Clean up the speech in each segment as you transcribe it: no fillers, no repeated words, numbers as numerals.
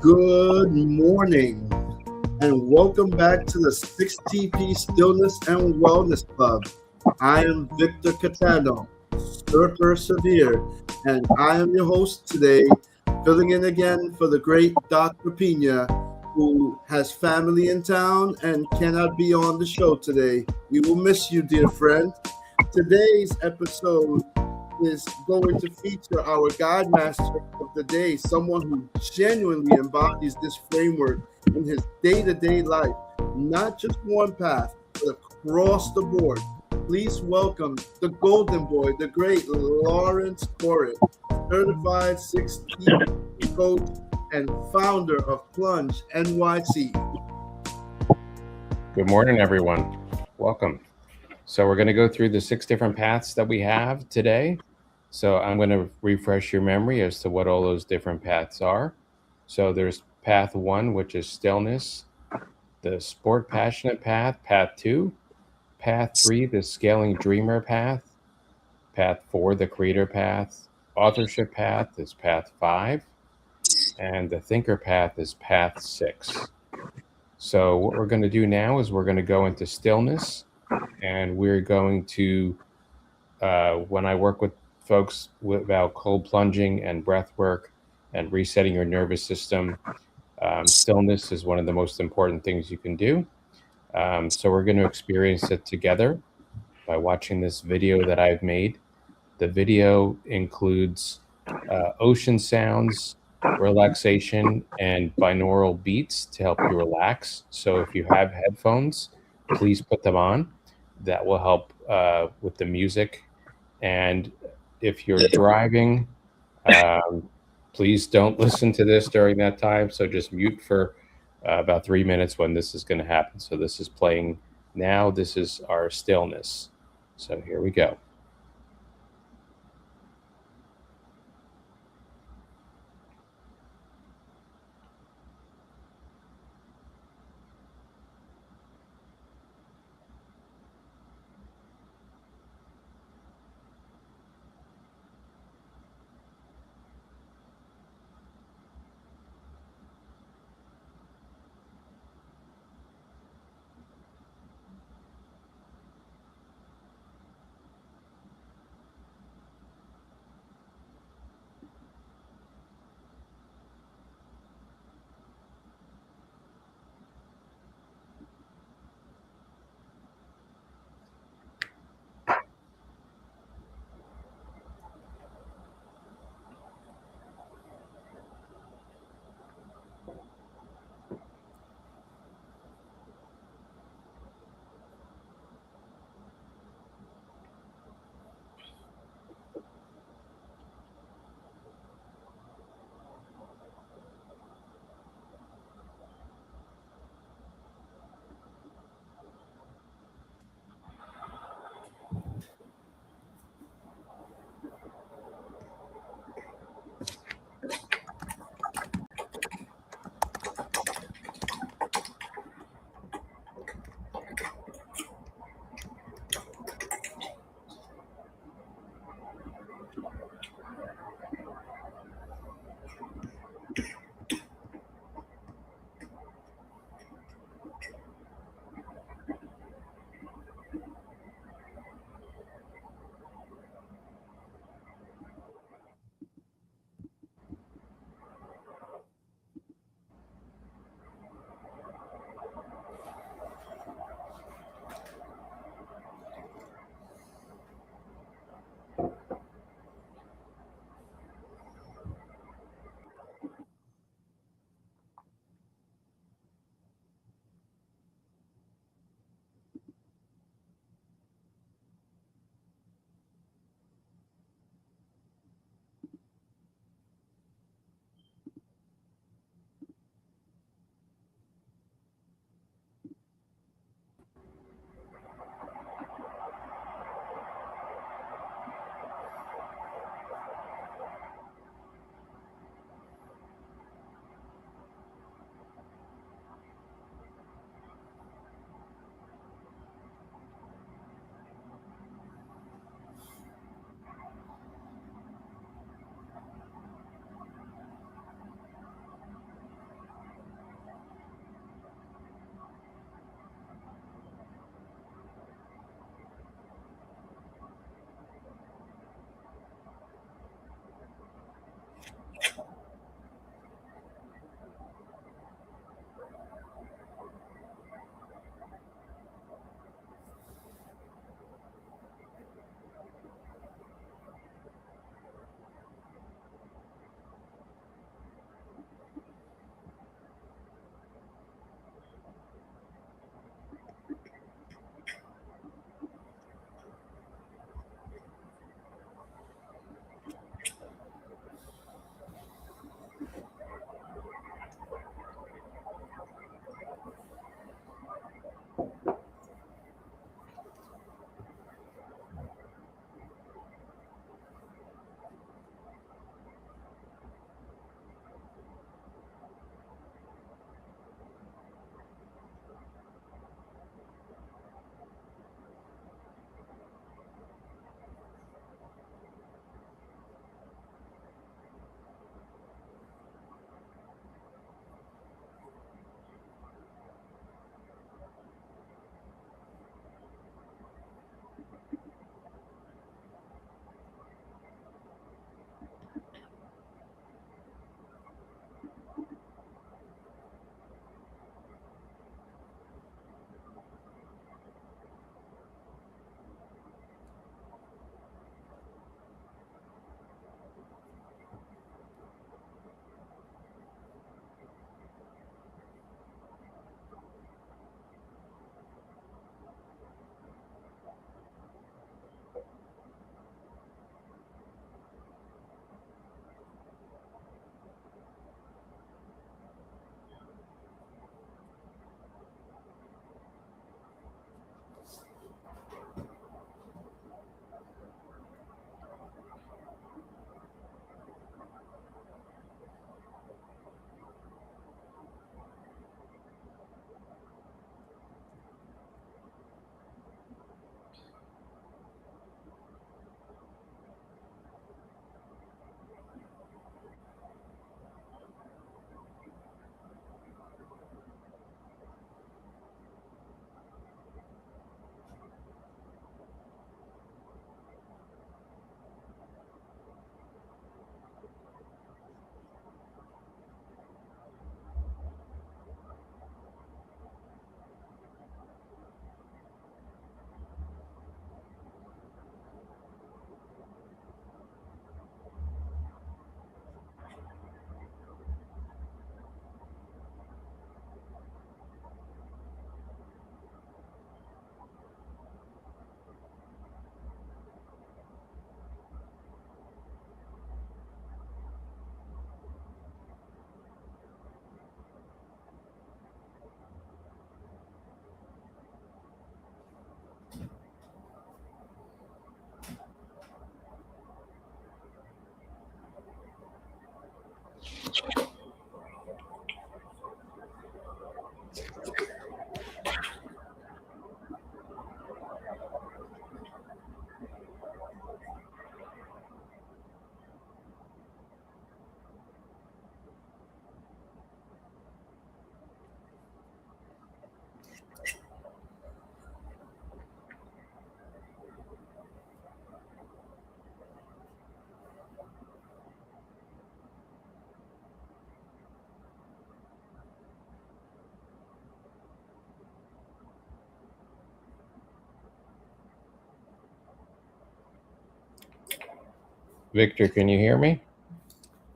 Good morning, and welcome back to the 6TP Stillness and Wellness Club. I am Victor Catano, Sir Persevere, and I am your host today, filling in again for the great Dr. Pina, who has family in town and cannot be on the show today. We will miss you, dear friend. Today's episode is going to feature our guide master of the day, someone who genuinely embodies this framework in his day-to-day life, not just one path, but across the board. Please welcome the golden boy, the great Laurence Koret, certified 6T coach and founder of Plunge NYC. Good morning, everyone. Welcome. So we're going to go through the 6 different paths that we have today. So I'm going to refresh your memory as to what all those different paths are. So there's path 1, which is stillness, the sport passionate path, path 2, path 3, the ScalingDreamer path, path 4, the creator path, authorship path is path 5, and the thinker path is path 6. So what we're going to do now is we're going to go into stillness, and we're going to, when I work with folks about cold plunging and breath work and resetting your nervous system, stillness is one of the most important things you can do. So we're going to experience it together by watching this video that I've made. The video includes ocean sounds, relaxation, and binaural beats to help you relax. So if you have headphones, please put them on. That will help with the music. And if you're driving, please don't listen to this during that time. So just mute for about 3 minutes when this is going to happen. So this is playing now. This is our stillness. So here we go. Victor, can you hear me?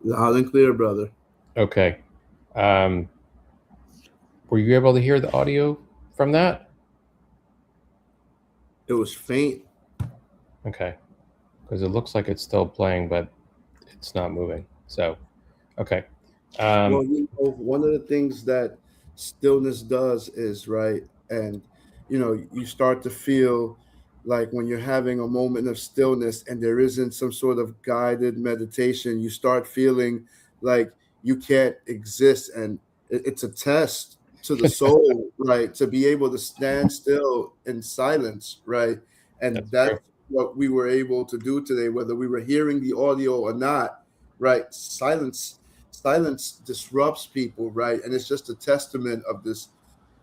Loud and clear, brother. Okay. Were you able to hear the audio from that? It was faint. Okay. Because it looks like it's still playing, but it's not moving. So, okay. Well, one of the things that stillness does is, right, and you start to feel like when you're having a moment of stillness and there isn't some sort of guided meditation, you start feeling like you can't exist, and it's a test to the soul, right, to be able to stand still in silence, right, and That's that's true. what we were able to do today, whether we were hearing the audio or not, right. Silence disrupts people, right? And it's just a testament of this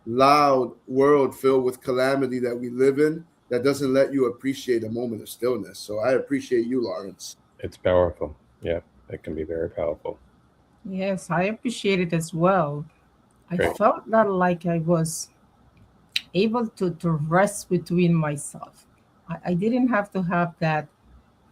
loud world filled with calamity that we live in that doesn't let you appreciate a moment of stillness. So I appreciate you, Laurence. It's powerful. Yeah, it can be very powerful. Yes, I appreciate it as well. I Great. felt that like I was able to rest between myself. I didn't have to have that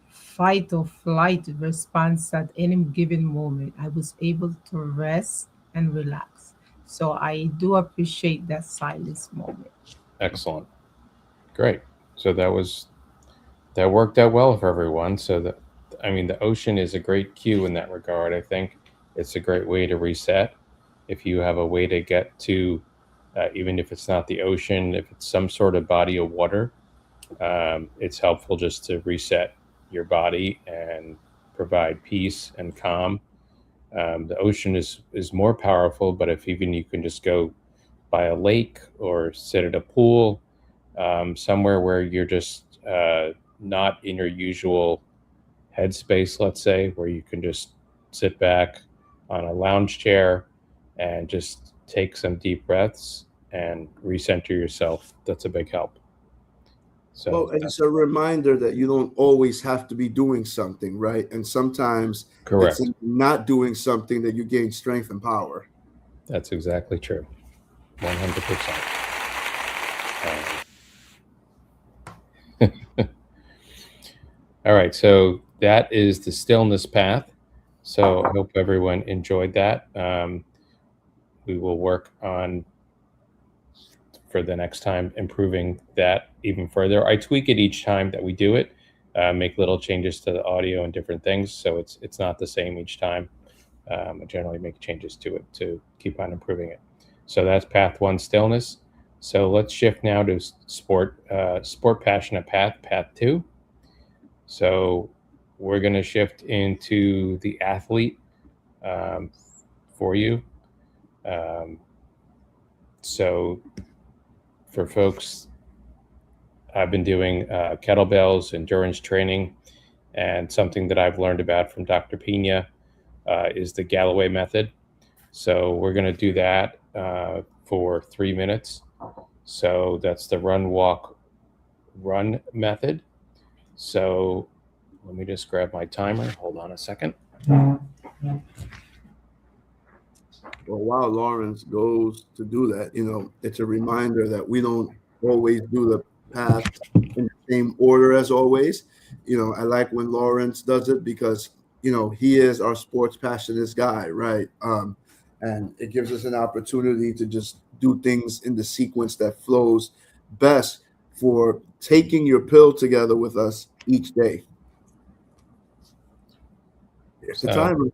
fight or flight response at any given moment. I was able to rest and relax. So I do appreciate that silence moment. Excellent. Great. So that worked out well for everyone. So the ocean is a great cue in that regard. I think it's a great way to reset. If you have a way to get to, even if it's not the ocean, if it's some sort of body of water, it's helpful just to reset your body and provide peace and calm. The ocean is more powerful, but if even you can just go by a lake or sit at a pool, somewhere where you're just not in your usual headspace, let's say, where you can just sit back on a lounge chair and just take some deep breaths and recenter yourself. That's a big help. So Well, and it's a reminder that you don't always have to be doing something, right? And sometimes it's correct. in not doing something that you gain strength and power. That's exactly true. 100%. All right, so that is the stillness path. So I hope everyone enjoyed that. We will work on, for the next time, improving that even further. I tweak it each time that we do it, make little changes to the audio and different things, so it's not the same each time. I generally make changes to it to keep on improving it. So that's path 1, stillness. So let's shift now to sport passionate path 2. So we're going to shift into the athlete for you. So for folks, I've been doing kettlebells, endurance training, and something that I've learned about from Dr. Pina is the Galloway Method. So we're going to do that for 3 minutes. So that's the run, walk, run method. So let me just grab my timer. Hold on a second. Well, while Laurence goes to do that, it's a reminder that we don't always do the path in the same order as always. I like when Laurence does it because, he is our sports passionist guy, right? And it gives us an opportunity to just do things in the sequence that flows best for taking your pill together with us each day. Here's the timer.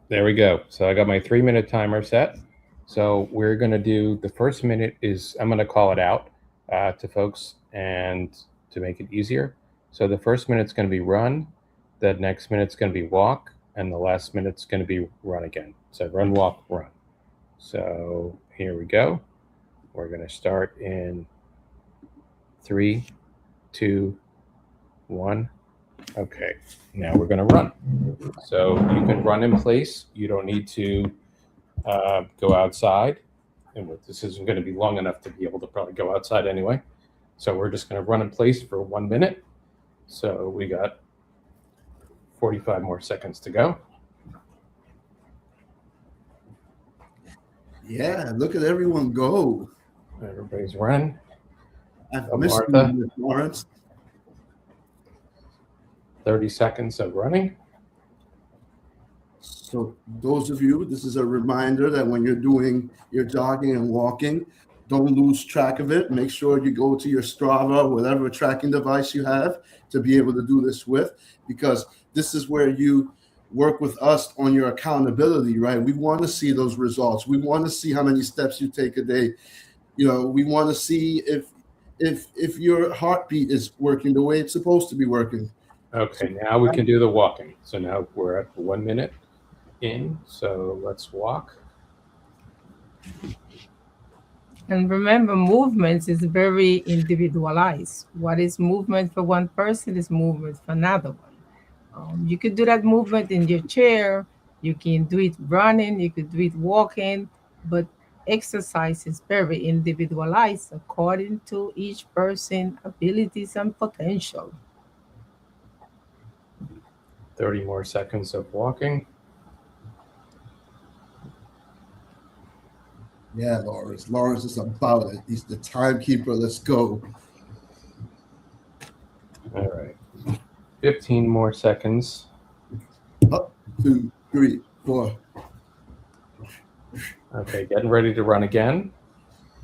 There we go. So I got my 3-minute timer set. So we're going to do the first minute is, I'm going to call it out to folks and to make it easier. So the first minute's going to be run. The next minute's going to be walk. And the last minute's going to be run again. So run, walk, run. So here we go. We're going to start in 3, 2, 1. Okay, now we're going to run. So you can run in place. You don't need to go outside. And this isn't going to be long enough to be able to probably go outside anyway. So we're just going to run in place for 1 minute. So we got 45 more seconds to go. Yeah, look at everyone go. Everybody's running. I've missed you, Laurence. 30 seconds of running. So those of you, this is a reminder that when you're doing your jogging and walking, don't lose track of it. Make sure you go to your Strava, whatever tracking device you have, to be able to do this with, because this is where you work with us on your accountability, right? We want to see those results. We want to see how many steps you take a day. We want to see if your heartbeat is working the way it's supposed to be working. Okay, now we can do the walking. So now we're at 1 minute in. So let's walk. And remember, movements is very individualized. What is movement for one person is movement for another one. You could do that movement in your chair. You can do it running. You could do it walking. But exercise is very individualized according to each person's abilities and potential. 30 more seconds of walking. Yeah, Lawrence. Lawrence is about it. He's the timekeeper. Let's go. All right. 15 more seconds. Up, 2, 3, 4. Okay, getting ready to run again.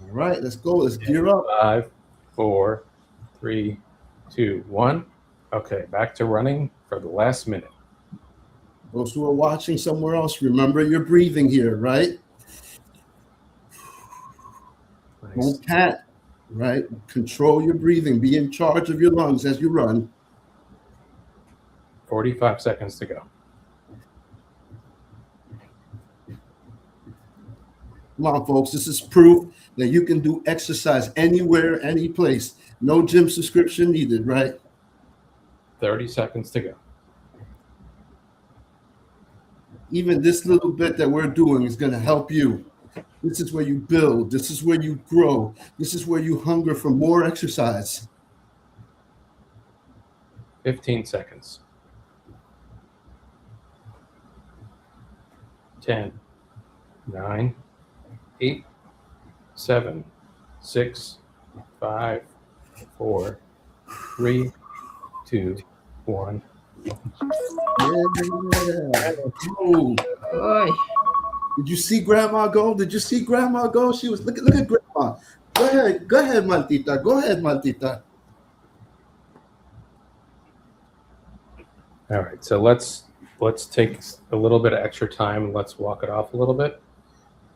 All right, let's go. Let's gear up. 5, 4, 3, 2, 1. Okay, back to running for the last minute. Those who are watching somewhere else, remember your breathing here, right? Nice. Don't pant, right? Control your breathing. Be in charge of your lungs as you run. 45 seconds to go. Come on, folks. This is proof that you can do exercise anywhere, any place. No gym subscription needed, right? 30 seconds to go. Even this little bit that we're doing is going to help you. This is where you build. This is where you grow. This is where you hunger for more exercise. 15 seconds. 10, 9, 8, 7, 6, 5, 4, 3, 2, 1. Yeah. Oh. Oy. Did you see Grandma go? Did you see Grandma go? She was look at Grandma. Go ahead, Maldita. Go ahead, Maldita. All right, so let's take a little bit of extra time and let's walk it off a little bit.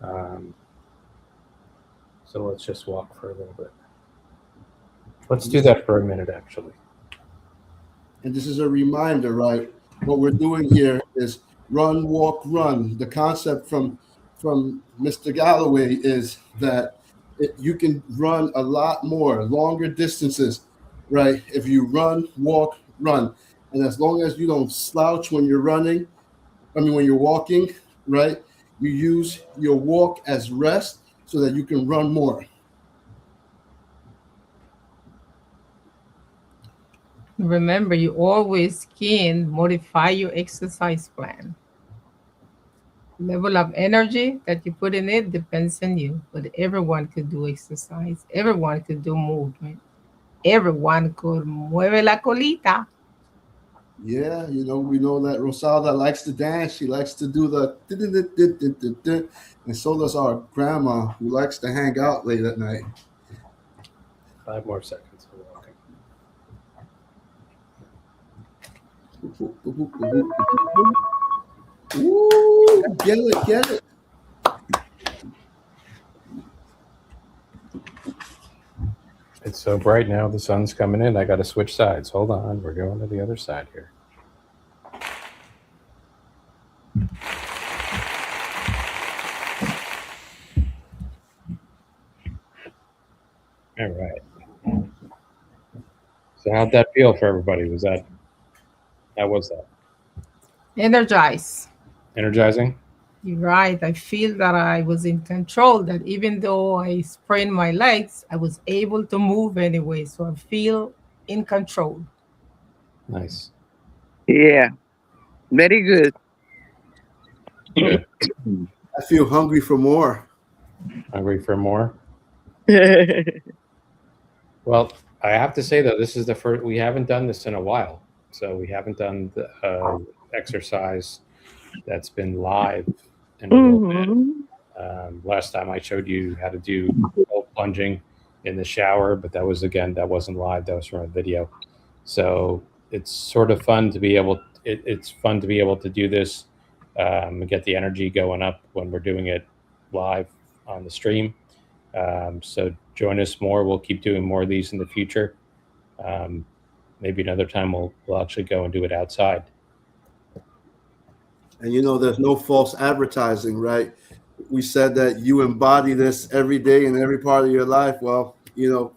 So let's just walk for a little bit. Let's do that for a minute, actually. And this is a reminder, right? What we're doing here is run, walk, run. The concept from Mr. Galloway is that you can run a lot more, longer distances, right? If you run, walk, run. And as long as you don't slouch when you're running, when you're walking, right? You use your walk as rest so that you can run more. Remember, you always can modify your exercise plan. Level of energy that you put in it depends on you, but everyone could do exercise. Everyone could do movement. Everyone could mueve la colita. Yeah, we know that Rosalda likes to dance. She likes to do the and so does our grandma, who likes to hang out late at night. 5 more seconds for walking. Ooh, get it. It's so bright now, the sun's coming in. I got to switch sides. Hold on, we're going to the other side here. All right. So how'd that feel for everybody? How was that? Energize. Energizing? You're right. I feel that I was in control, that even though I sprained my legs, I was able to move anyway. So I feel in control. Nice. Yeah. Very good. Good. I feel hungry for more. Hungry for more? Well, I have to say, though, this is the first, we haven't done this in a while. So we haven't done the exercise that's been live in a little bit. Mm-hmm. Last time I showed you how to do plunging in the shower, but that wasn't live. That was from a video. So it's sort of fun to be able. It's fun to be able to do this, get the energy going up when we're doing it live on the stream. So join us more. We'll keep doing more of these in the future. Maybe another time we'll actually go and do it outside. And there's no false advertising, right? We said that you embody this every day in every part of your life. Well,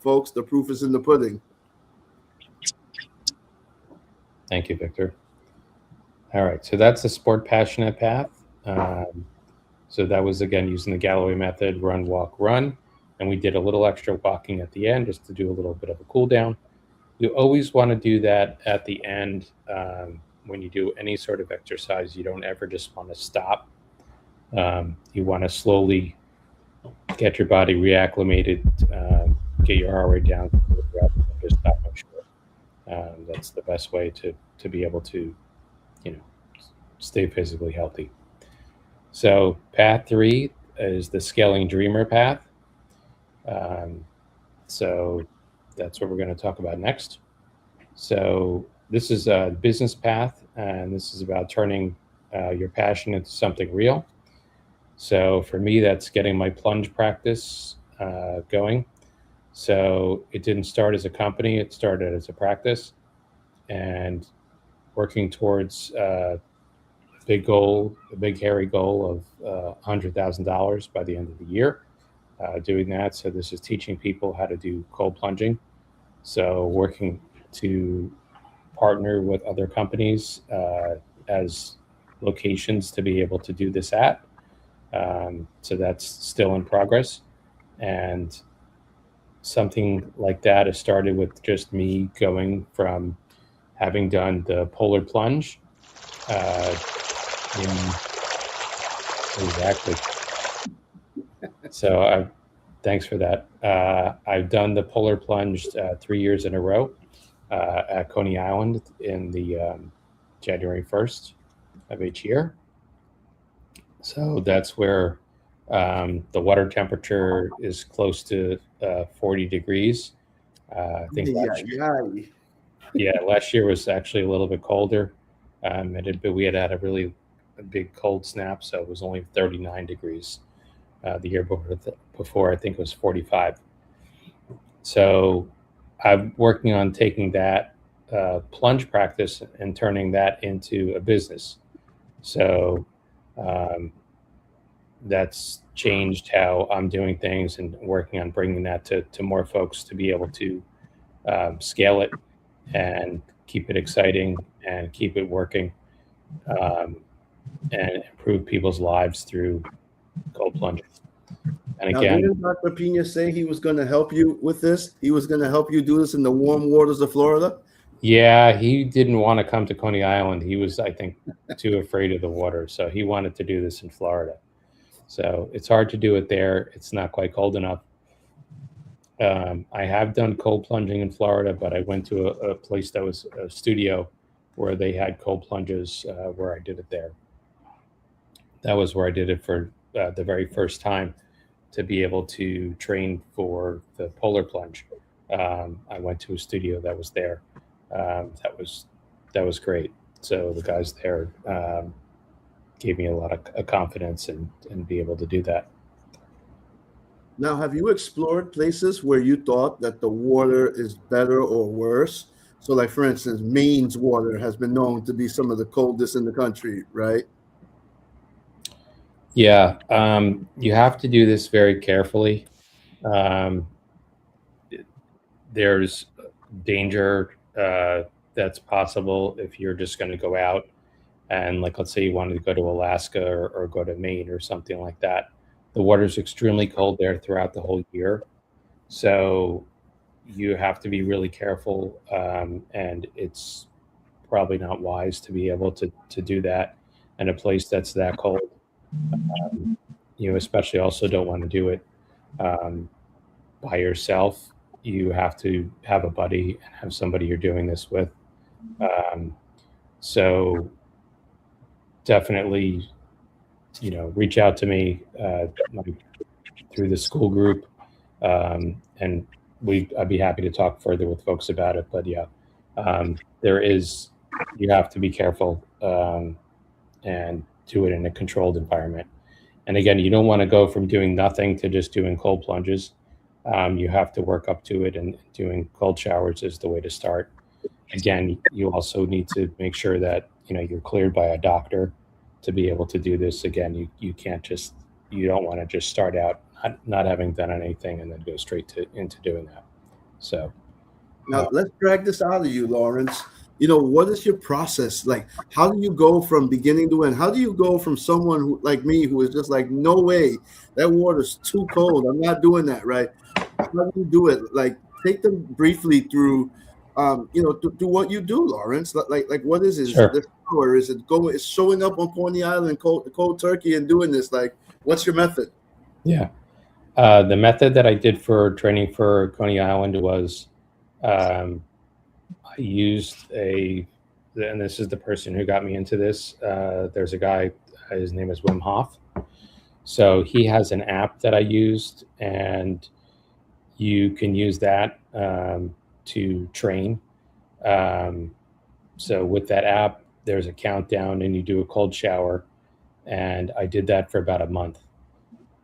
folks, the proof is in the pudding. Thank you, Victor. All right, so that's the sport passionate path. So that was, again, using the Galloway method, run, walk, run. And we did a little extra walking at the end just to do a little bit of a cool down. You always want to do that at the end. When you do any sort of exercise, you don't ever just want to stop. You want to slowly get your body reacclimated, get your heart rate down, just stop no short. That's the best way to be able to, stay physically healthy. So path 3 is the ScalingDreamer path. So that's what we're going to talk about next. So this is a business path, and this is about turning your passion into something real. So for me, that's getting my plunge practice going. So it didn't start as a company, it started as a practice, and working towards a big hairy goal of $100,000 by the end of the year. Doing that. So this is teaching people how to do cold plunging. So working to partner with other companies as locations to be able to do this at. So that's still in progress. And something like that has started with just me going from having done the polar plunge exactly. So thanks for that. I've done the polar plunge 3 years in a row at Coney Island in the January 1st of each year. So that's where the water temperature is close to 40 degrees. I think last year was actually a little bit colder. But we had a really big cold snap, so it was only 39 degrees. The year before, I think it was 45. So I'm working on taking that plunge practice and turning that into a business. So that's changed how I'm doing things and working on bringing that to more folks to be able to scale it and keep it exciting and keep it working and improve people's lives through cold plunging. And again, didn't Dr. Pena say he was going to help you with this? He was going to help you do this in the warm waters of Florida? Yeah, he didn't want to come to Coney Island. He was, I think, too afraid of the water. So he wanted to do this in Florida. So it's hard to do it there. It's not quite cold enough. I have done cold plunging in Florida, but I went to a place that was a studio where they had cold plunges where I did it there. That was where I did it for the very first time to be able to train for the polar plunge. I went to a studio that was there. That was great. So the guys there gave me a lot of confidence and be able to do that. Now, have you explored places where you thought that the water is better or worse? So, like, for instance, Maine's water has been known to be some of the coldest in the country, right? Yeah, you have to do this very carefully. There's danger that's possible if you're just going to go out and, like, let's say you wanted to go to Alaska or go to Maine or something like that. The water's extremely cold there throughout the whole year. So you have to be really careful, and it's probably not wise to be able to do that in a place that's that cold. You especially also don't want to do it by yourself. You have to have a buddy and have somebody you're doing this with. So definitely, reach out to me through the school group, and I'd be happy to talk further with folks about it. But yeah, you have to be careful and do it in a controlled environment. And again, you don't want to go from doing nothing to just doing cold plunges. You have to work up to it, and doing cold showers is the way to start. Again, you also need to make sure that you're cleared by a doctor to be able to do this. Again, you don't want to just start out not having done anything and then go straight into doing that. So now let's drag this out of you, Laurence. What is your process like? How do you go from beginning to end? How do you go from someone who, like me, who is just like, no way, that water's too cold, I'm not doing that, right? How do you do it? Like, take them briefly through do what you do, Laurence. Like what is it? Sure. Is it or is it it's showing up on Coney Island cold turkey and doing this? Like, what's your method? Yeah. The method that I did for training for Coney Island was I used and this is the person who got me into this. There's a guy, his name is Wim Hof. So he has an app that I used, and you can use that to train. So with that app, there's a countdown and you do a cold shower. And I did that for about a month.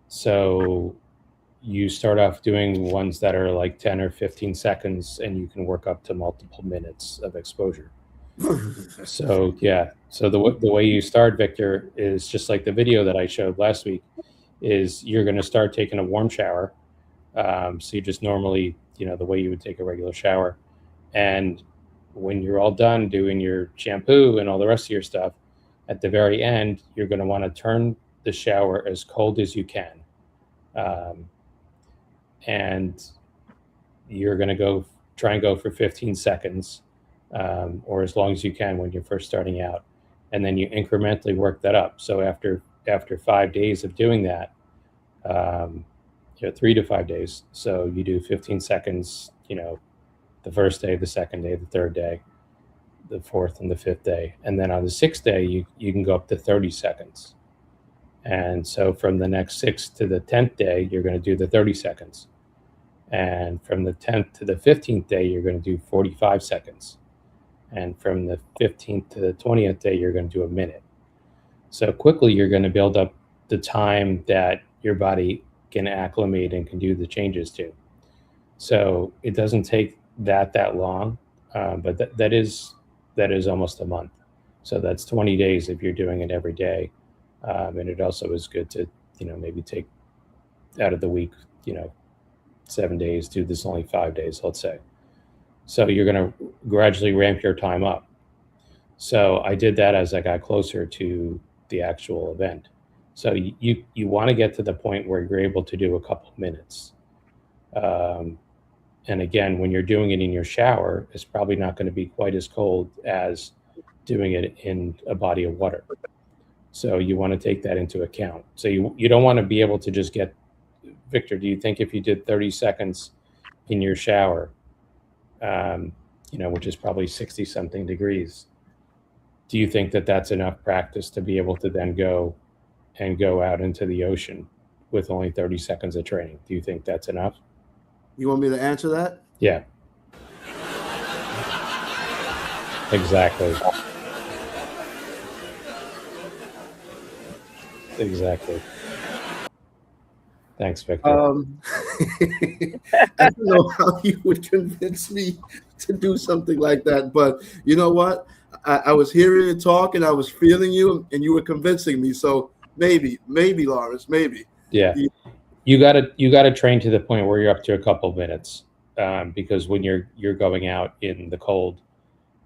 So you start off doing ones that are like 10 or 15 seconds, and you can work up to multiple minutes of exposure. So yeah. So the way you start, Victor, is just like the video that I showed last week. Is you're going to start taking a warm shower. So you just normally, the way you would take a regular shower. And when you're all done doing your shampoo and all the rest of your stuff, at the very end, you're going to want to turn the shower as cold as you can. And you're going to try and go for 15 seconds, or as long as you can when you're first starting out. And then you incrementally work that up. So after 5 days of doing that, 3 to 5 days. So you do 15 seconds, the first day, the second day, the third day, the fourth and the fifth day. And then on the sixth day, you can go up to 30 seconds. And so from the next 6th to the 10th day, you're going to do the 30 seconds. And from the 10th to the 15th day, you're going to do 45 seconds. And from the 15th to the 20th day, you're going to do a minute. So quickly, you're going to build up the time that your body can acclimate and can do the changes to. So it doesn't take that long, but that is almost a month. So that's 20 days if you're doing it every day. And it also is good to, maybe take out of the week, 7 days, do this only 5 days, let's say. So you're going to gradually ramp your time up. So I did that as I got closer to the actual event. So you want to get to the point where you're able to do a couple of minutes. And again, when you're doing it in your shower, it's probably not going to be quite as cold as doing it in a body of water. So you want to take that into account. So you don't want to be able to just get, Victor, do you think if you did 30 seconds in your shower, which is probably 60 something degrees, do you think that that's enough practice to be able to then go out into the ocean with only 30 seconds of training? Do you think that's enough? You want me to answer that? Yeah. Exactly. Thanks, Victor. I don't know how you would convince me to do something like that, but you know what? I was hearing you talk and I was feeling you, and you were convincing me. So maybe, Laurence, maybe. Yeah. You gotta train to the point where you're up to a couple of minutes, because when you're going out in the cold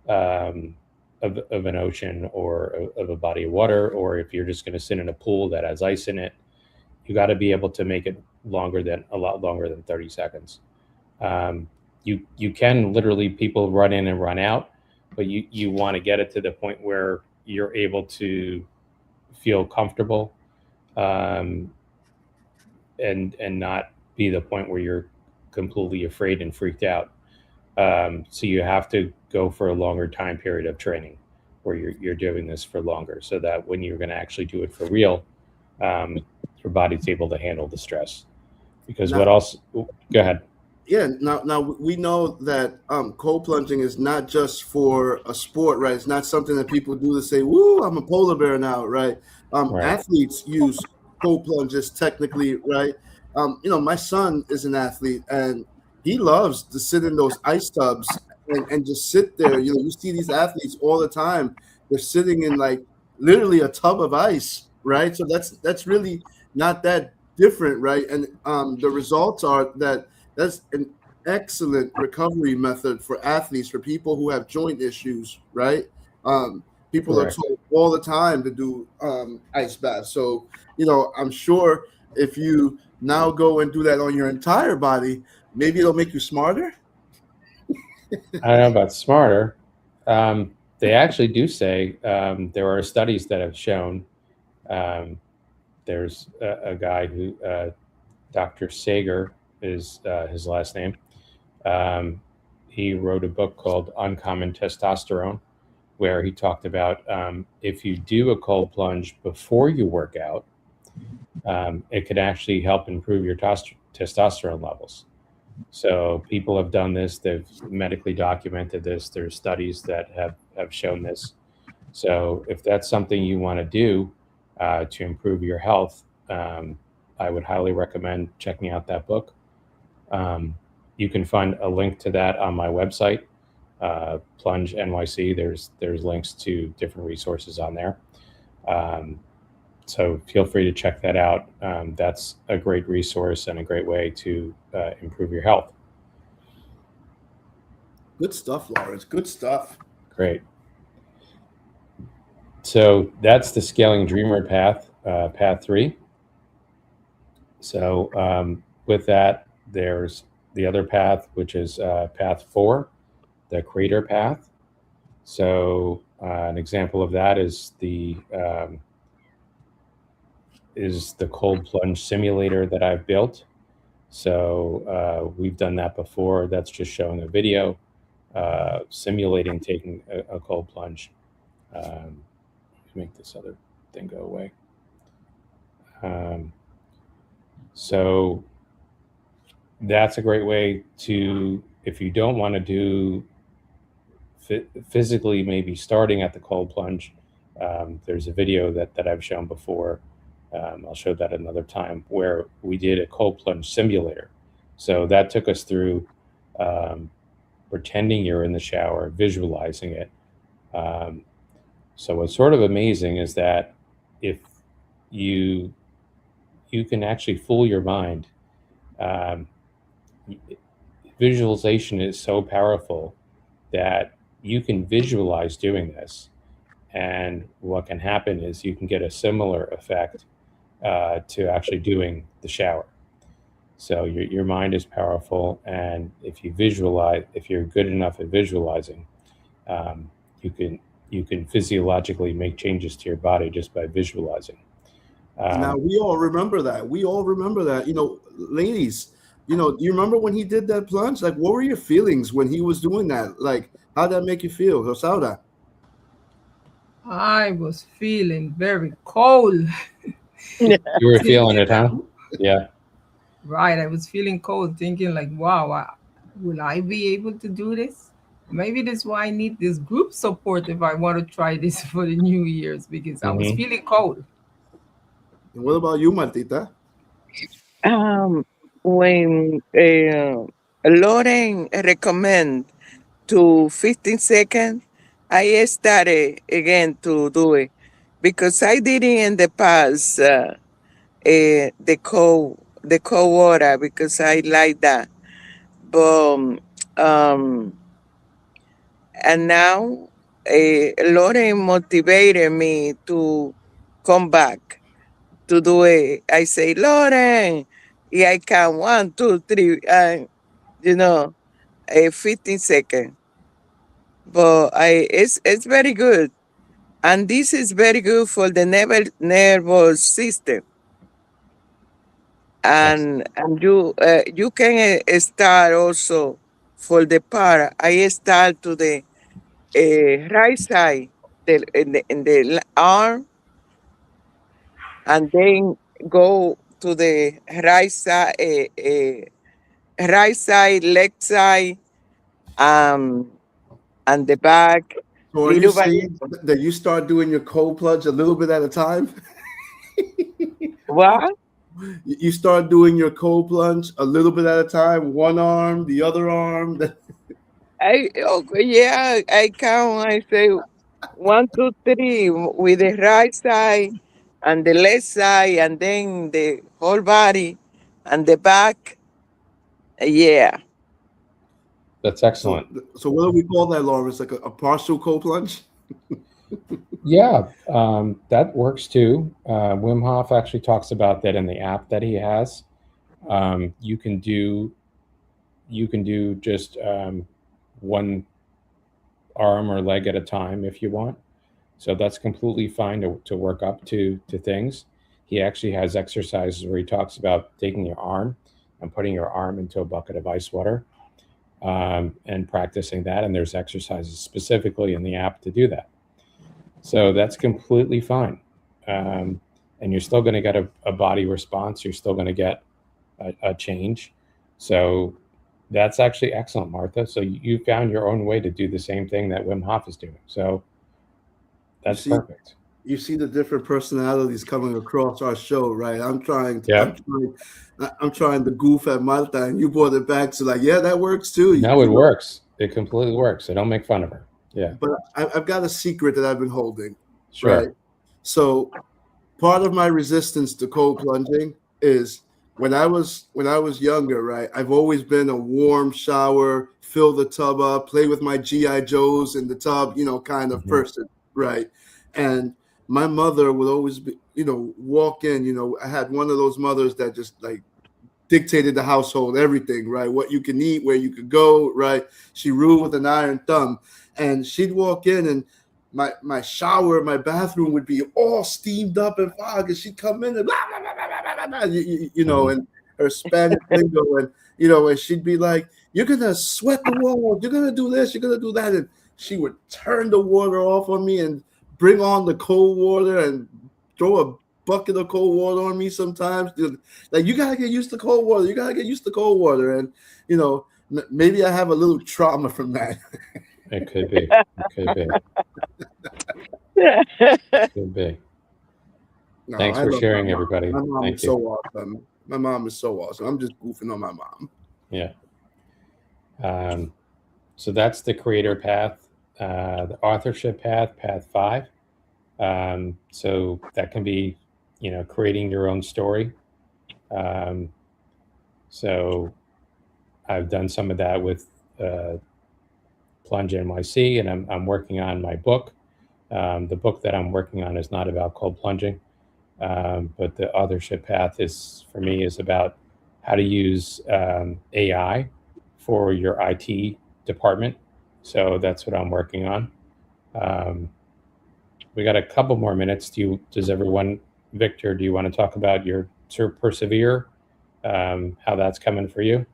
of an ocean or of a body of water, or if you're just going to sit in a pool that has ice in it, you got to be able to make it a lot longer than 30 seconds. You can literally, people run in and run out, but you want to get it to the point where you're able to feel comfortable, and not be the point where you're completely afraid and freaked out. So you have to go for a longer time period of training. where you're doing this for longer, so that when you're going to actually do it for real, your body's able to handle the stress. Because Now, what else? Go ahead. yeah, now we know that cold plunging is not just for a sport, right? It's not something that people do to say, "Woo, I'm a polar bear now," right? Right. Athletes use cold plunges technically, right? My son is an athlete, and he loves to sit in those ice tubs and just sit there. You see these athletes all the time. They're sitting in like literally a tub of ice, right? So that's really not that different, right? And the results are that that's an excellent recovery method for athletes, for people who have joint issues, right? People are Correct. told all the time to do ice baths. So, I'm sure if you now go and do that on your entire body, maybe it'll make you smarter. I don't know about smarter. They actually do say there are studies that have shown. There's a guy who, Dr. Sager is his last name. He wrote a book called Uncommon Testosterone, where he talked about if you do a cold plunge before you work out, it could actually help improve your testosterone levels. So people have done this. They've medically documented this. There's studies that have shown this. So if that's something you want to do to improve your health, I would highly recommend checking out that book. You can find a link to that on my website, PlungeNYC. There's links to different resources on there. So feel free to check that out. That's a great resource and a great way to improve your health. Good stuff, Laurence. Good stuff. Great. So that's the ScalingDreamer path, path 3. So with that, there's the other path, which is path 4, the creator path. So an example of that is the cold plunge simulator that I've built. So we've done that before. That's just showing a video simulating taking a cold plunge. Make this other thing go away. So that's a great way to, if you don't want to do physically, maybe starting at the cold plunge, there's a video that I've shown before. I'll show that another time, where we did a cold plunge simulator. So that took us through pretending you're in the shower, visualizing it. So what's sort of amazing is that if you can actually fool your mind. Visualization is so powerful that you can visualize doing this, and what can happen is you can get a similar effect to actually doing the shower. So your mind is powerful, and if you visualize, if you're good enough at visualizing, you can physiologically make changes to your body just by visualizing. Now we all remember that. Ladies, do you remember when he did that plunge? Like, what were your feelings when he was doing that? Like, how'd that make you feel, Rosaura? I was feeling very cold. You were feeling it, huh? Yeah. Right. I was feeling cold, thinking like, wow, will I be able to do this? Maybe that's why I need this group support if I want to try this for the New Year's, because I was feeling cold. And what about you, Martita? When Lauren recommend to 15 seconds, I started again to do it because I did it in the past, the cold water, because I like that. But and now Lauren motivated me to come back to do it. I say, Lauren, yeah, I can 1, 2, 3, and 15 seconds. But it's very good, and this is very good for the nervous system. And you can start also for the part. I start to the right side in the arm, and then go to the right side, left side, um, and the back, So are you little by saying that you start doing your cold plunge a little bit at a time? what? You start doing your cold plunge a little bit at a time, one arm, the other arm. Okay, yeah, I count. I say 1, 2, 3 with the right side and the left side, and then the whole body and the back. Yeah. That's So, excellent. so what do we call that, Laurence? Like a partial cold plunge? Yeah, that works too. Wim Hof actually talks about that in the app that he has. You can do just one arm or leg at a time if you want. So that's completely fine to work up to things. He actually has exercises where he talks about taking your arm and putting your arm into a bucket of ice water and practicing that. And there's exercises specifically in the app to do that. So that's completely fine. And you're still going to get a body response. You're still going to get a change. So that's actually excellent, Martha. So you found your own way to do the same thing that Wim Hof is doing. So that's perfect. You see the different personalities coming across our show, right? I'm trying to goof at Martha, and you brought it back to like, yeah, that works too. No, it works. It completely works. So don't make fun of her. Yeah. But I've got a secret that I've been holding. Sure. Right. So part of my resistance to cold plunging is when I was younger, right? I've always been a warm shower, fill the tub up, play with my GI Joes in the tub, kind of person, right? And my mother would always be, walk in. I had one of those mothers that just like dictated the household, everything, right? What you can eat, where you could go, right? She ruled with an iron thumb, and she'd walk in and my shower, my bathroom would be all steamed up and fog, and she'd come in and blah, blah, blah, blah, blah, blah, and her Spanish lingo, and and she'd be like, "You're gonna sweat the wall, you're gonna do this, you're gonna do that," and she would turn the water off on me and bring on the cold water and throw a bucket of cold water on me sometimes. Like, you gotta get used to cold water. You gotta get used to cold water, and maybe I have a little trauma from that. It could be. Could be. No, Thanks for sharing, my everybody. My mom Thank is you. so awesome. My mom is so awesome. I'm just goofing on my mom. Yeah. So that's the creator path, the authorship path, path 5. So that can be, creating your own story. So I've done some of that with PlungeNYC, and I'm working on my book. The book that I'm working on is not about cold plunging, but the authorship path for me is about how to use AI for your IT department. So that's what I'm working on. We got a couple more minutes. Does everyone, Victor, do you want to talk about your Persevere, how that's coming for you?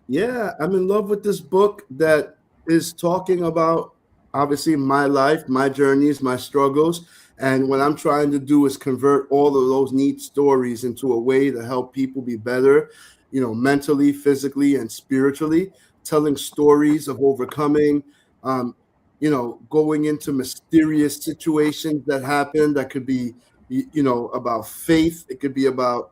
Yeah, I'm in love with this book that is talking about, obviously, my life, my journeys, my struggles. And what I'm trying to do is convert all of those neat stories into a way to help people be better, mentally, physically, and spiritually, telling stories of overcoming, going into mysterious situations that happen that could be, about faith. It could be about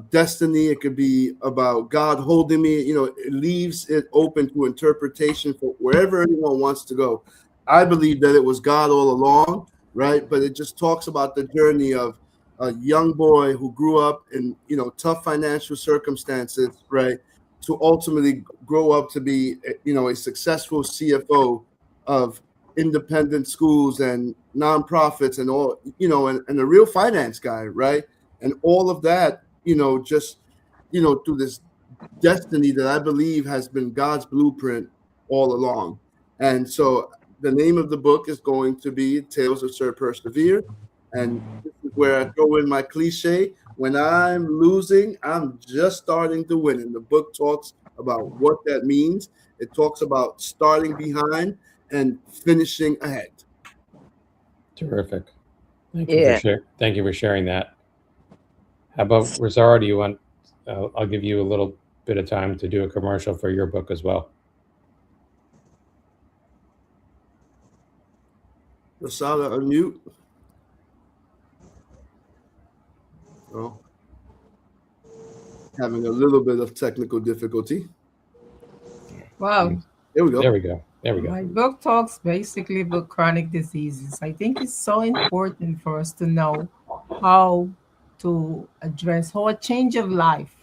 destiny. It could be about God holding me. It leaves it open to interpretation for wherever anyone wants to go. I believe that it was God all along, right? But it just talks about the journey of a young boy who grew up in tough financial circumstances, right, to ultimately grow up to be a successful CFO of independent schools and nonprofits and all, and a real finance guy, right? And all of that, just through this destiny that I believe has been God's blueprint all along. And so the name of the book is going to be Tales of Sir Persevere. And this is where I throw in my cliche: when I'm losing, I'm just starting to win. And the book talks about what that means. It talks about starting behind and finishing ahead. Terrific. Thank Yeah. Thank you for sharing that. How about Rosario? Do you want? I'll give you a little bit of time to do a commercial for your book as well. Rosada, unmute. Oh, having a little bit of technical difficulty. Wow. There we go. There we go. There we go. My book talks basically about chronic diseases. I think it's so important for us to know how to address, how a change of life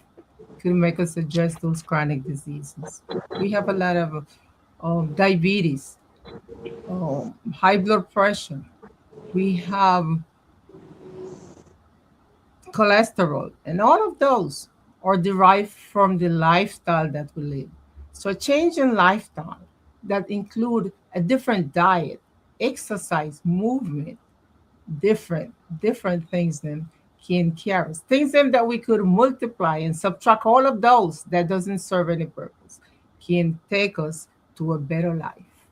could make us address those chronic diseases. We have a lot of diabetes, high blood pressure. We have cholesterol, and all of those are derived from the lifestyle that we live. So a change in lifestyle that include a different diet, exercise, movement, different things then can carry us. Things then that we could multiply and subtract all of those that doesn't serve any purpose can take us to a better life.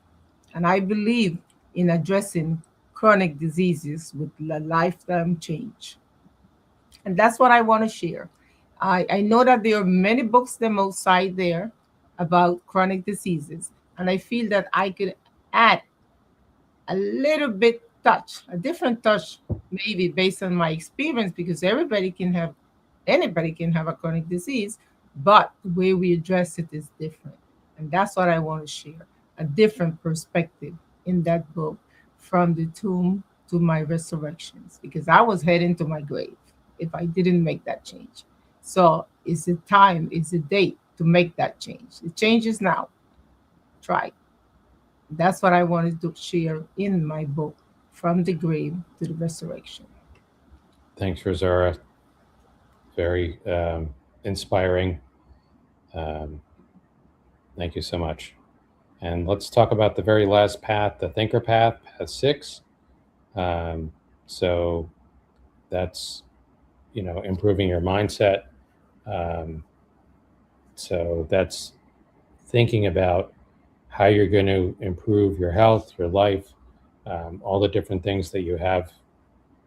And I believe in addressing chronic diseases with a lifetime change. And that's what I want to share. I know that there are many books them outside there about chronic diseases, and I feel that I could add a little bit touch, a different touch, maybe based on my experience, because anybody can have a chronic disease, but the way we address it is different. And that's what I want to share, a different perspective in that book, from the tomb to my resurrections, because I was heading to my grave if I didn't make that change. So it's the time, it's the date to make that change. The change is now. Try. That's what I wanted to share in my book, From the Grave to the Resurrection. Thanks, Rosario. Very inspiring. Thank you so much. And let's talk about the very last path, the thinker path, path 6. So that's, improving your mindset. So that's thinking about how you're going to improve your health, your life, all the different things that you have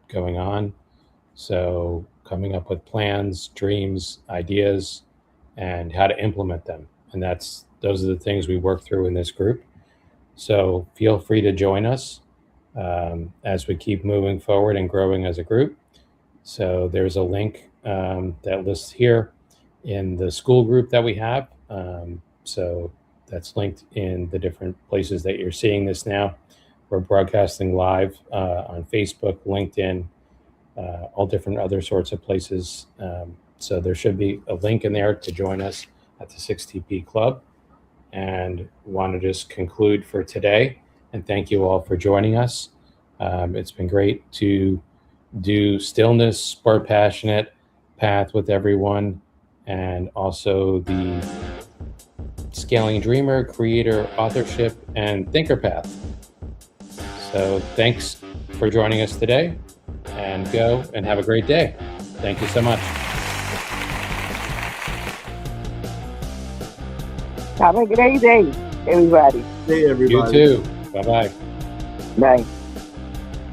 going on. So coming up with plans, dreams, ideas, and how to implement them. And those are the things we work through in this group. So feel free to join us as we keep moving forward and growing as a group. So there's a link that lists here in the school group that we have. So that's linked in the different places that you're seeing this now. We're broadcasting live on Facebook, LinkedIn, all different other sorts of places. So there should be a link in there to join us at the 6TP Club. And want to just conclude for today and thank you all for joining us. It's been great to do Stillness, Sport Passionate path with everyone, and also the ScalingDreamer, Creator, Authorship, and Thinker path. So thanks for joining us today, and go and have a great day. Thank you so much. Have a great day, everybody. Hey, everybody. You too. Bye-bye. Bye.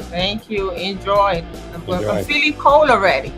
Thank you. Enjoy. I'm Enjoy. feeling cold already.